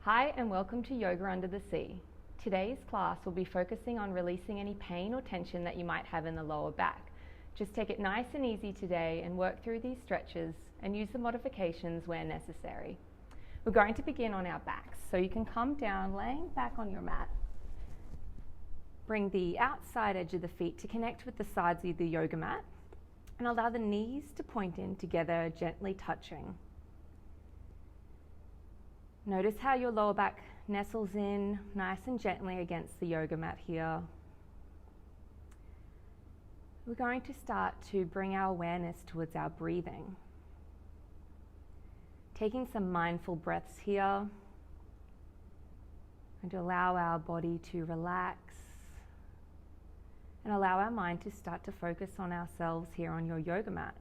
Hi and welcome to Yoga Under the Sea. Today's class will be focusing on releasing any pain or tension that you might have in the lower back. Just take it nice and easy today and work through these stretches and use the modifications where necessary. We're going to begin on our backs, so you can come down laying back on your mat. Bring the outside edge of the feet to connect with the sides of the yoga mat and allow the knees to point in together, gently touching. Notice how your lower back nestles in nice and gently against the yoga mat here. We're going to start to bring our awareness towards our breathing. Taking some mindful breaths here and allow our body to relax and allow our mind to start to focus on ourselves here on your yoga mat.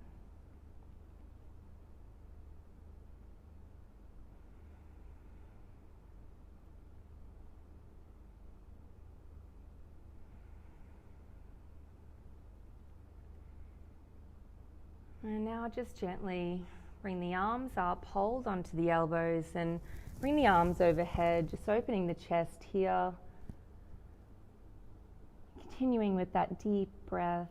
And now just gently bring the arms up, hold onto the elbows and bring the arms overhead, just opening the chest here. Continuing with that deep breath.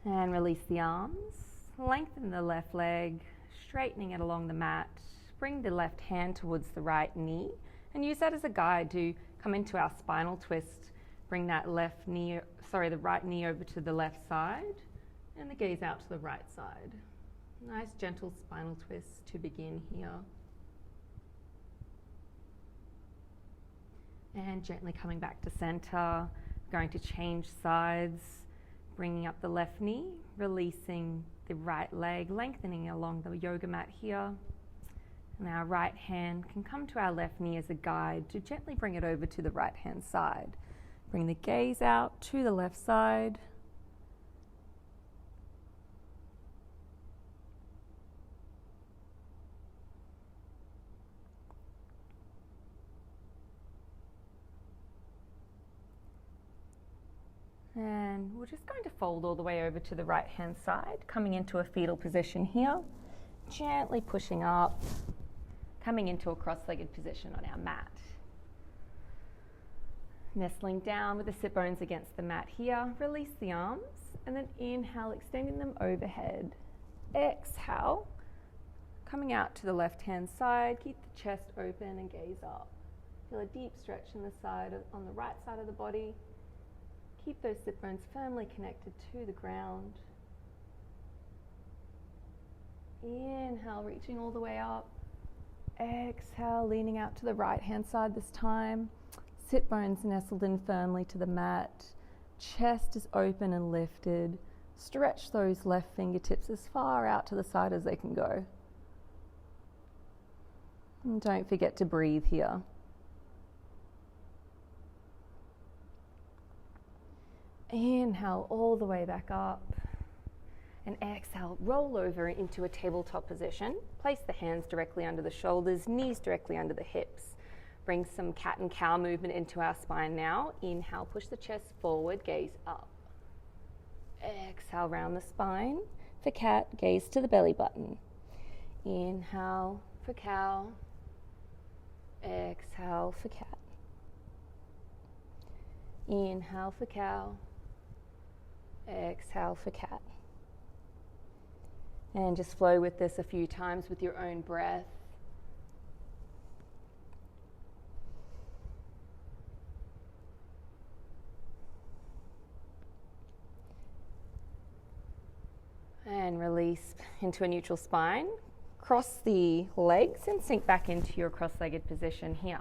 And release the arms, lengthen the left leg, straightening it along the mat. Bring the left hand towards the right knee. And use that as a guide to come into our spinal twist. Bring that the right knee over to the left side and the gaze out to the right side. Nice gentle spinal twist to begin here. And gently coming back to center, going to change sides, bringing up the left knee, releasing the right leg, lengthening along the yoga mat here. And our right hand can come to our left knee as a guide to gently bring it over to the right hand side. Bring the gaze out to the left side. And we're just going to fold all the way over to the right hand side, coming into a fetal position here, gently pushing up, coming into a cross-legged position on our mat. Nestling down with the sit bones against the mat here, release the arms and then inhale, extending them overhead. Exhale, coming out to the left hand side, keep the chest open and gaze up. Feel a deep stretch on the right side of the body. Keep those sit bones firmly connected to the ground. Inhale, reaching all the way up. Exhale, leaning out to the right hand side this time. Sit bones nestled in firmly to the mat. Chest is open and lifted. Stretch those left fingertips as far out to the side as they can go. And don't forget to breathe here. Inhale all the way back up. And exhale, roll over into a tabletop position. Place the hands directly under the shoulders, knees directly under the hips. Bring some cat and cow movement into our spine now. Inhale, push the chest forward, gaze up. Exhale, round the spine. For cat, gaze to the belly button. Inhale for cow. Exhale for cat. Inhale for cow. Exhale for cat. And just flow with this a few times with your own breath. And release into a neutral spine. Cross the legs and sink back into your cross-legged position here.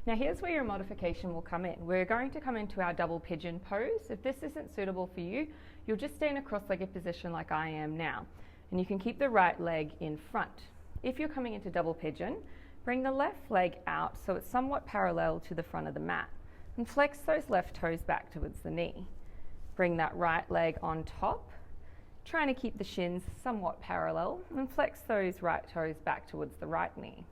Now here's where your modification will come in. We're going to come into our double pigeon pose. If this isn't suitable for you, you'll just stay in a cross-legged position like I am now. And you can keep the right leg in front. If you're coming into double pigeon, bring the left leg out so it's somewhat parallel to the front of the mat. And flex those left toes back towards the knee. Bring that right leg on top, trying to keep the shins somewhat parallel, and flex those right toes back towards the right knee.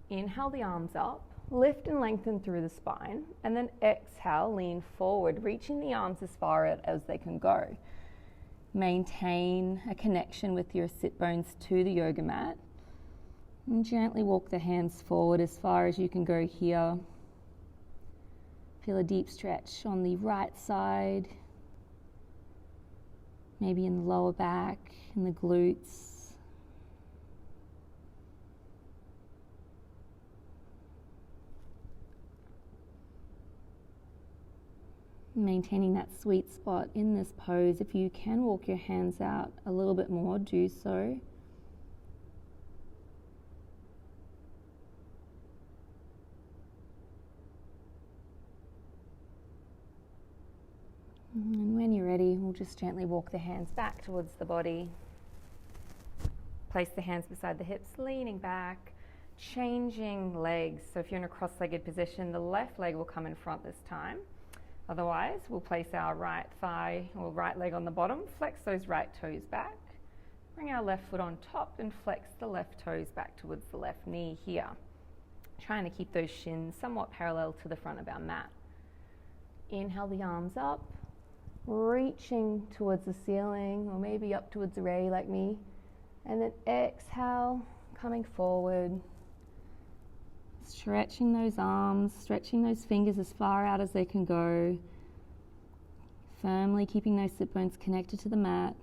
Inhale the arms up, Lift and lengthen through the spine, and then exhale, lean forward, reaching the arms as far out as they can go. Maintain a connection with your sit bones to the yoga mat, and gently walk the hands forward as far as you can go here. Feel a deep stretch on the right side, maybe in the lower back, in the glutes. Maintaining that sweet spot in this pose. If you can walk your hands out a little bit more, do so. And when you're ready, we'll just gently walk the hands back towards the body. Place the hands beside the hips, leaning back, changing legs. So if you're in a cross-legged position, the left leg will come in front this time. Otherwise, we'll place our right thigh or right leg on the bottom, flex those right toes back, bring our left foot on top and flex the left toes back towards the left knee here. Trying to keep those shins somewhat parallel to the front of our mat. Inhale the arms up, reaching towards the ceiling or maybe up towards the ray like me. And then exhale, coming forward. Stretching those arms, stretching those fingers as far out as they can go. Firmly keeping those sit bones connected to the mat.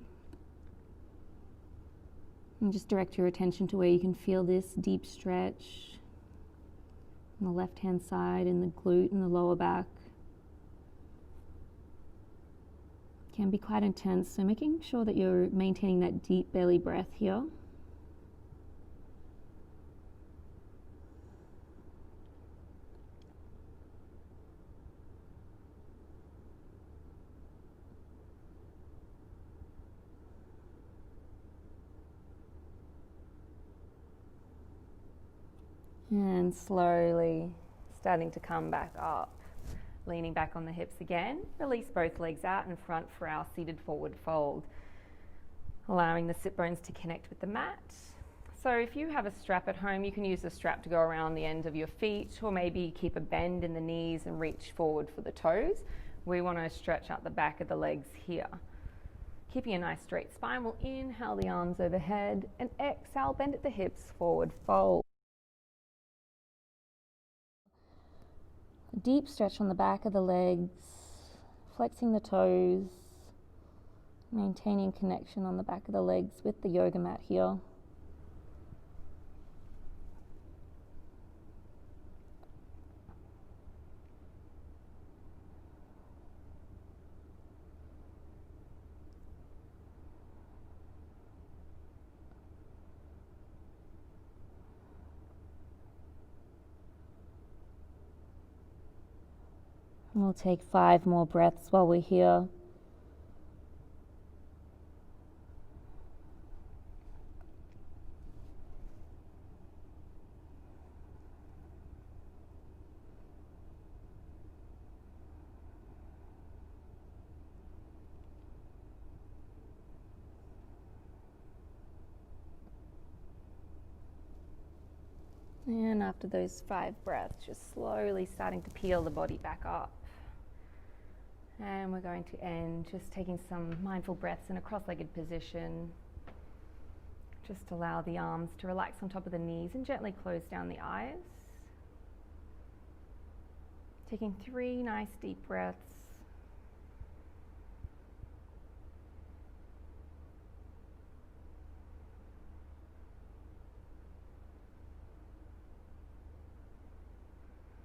And just direct your attention to where you can feel this deep stretch on the left-hand side, in the glute and the lower back. It can be quite intense, so making sure that you're maintaining that deep belly breath here. And slowly starting to come back up, leaning back on the hips again. Release both legs out in front for our seated forward fold, allowing the sit bones to connect with the mat. So if you have a strap at home, you can use the strap to go around the end of your feet, or maybe keep a bend in the knees and reach forward for the toes. We want to stretch out the back of the legs here. Keeping a nice straight spine, we'll inhale the arms overhead and exhale, bend at the hips, forward fold. Deep stretch on the back of the legs, flexing the toes, maintaining connection on the back of the legs with the yoga mat here. And we'll take 5 more breaths while we're here. And after those 5 breaths, just slowly starting to peel the body back up. And we're going to end just taking some mindful breaths in a cross-legged position. Just allow the arms to relax on top of the knees and gently close down the eyes. Taking 3 nice deep breaths.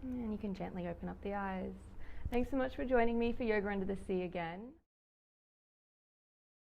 And you can gently open up the eyes. Thanks so much for joining me for Yoga Under the Sea again.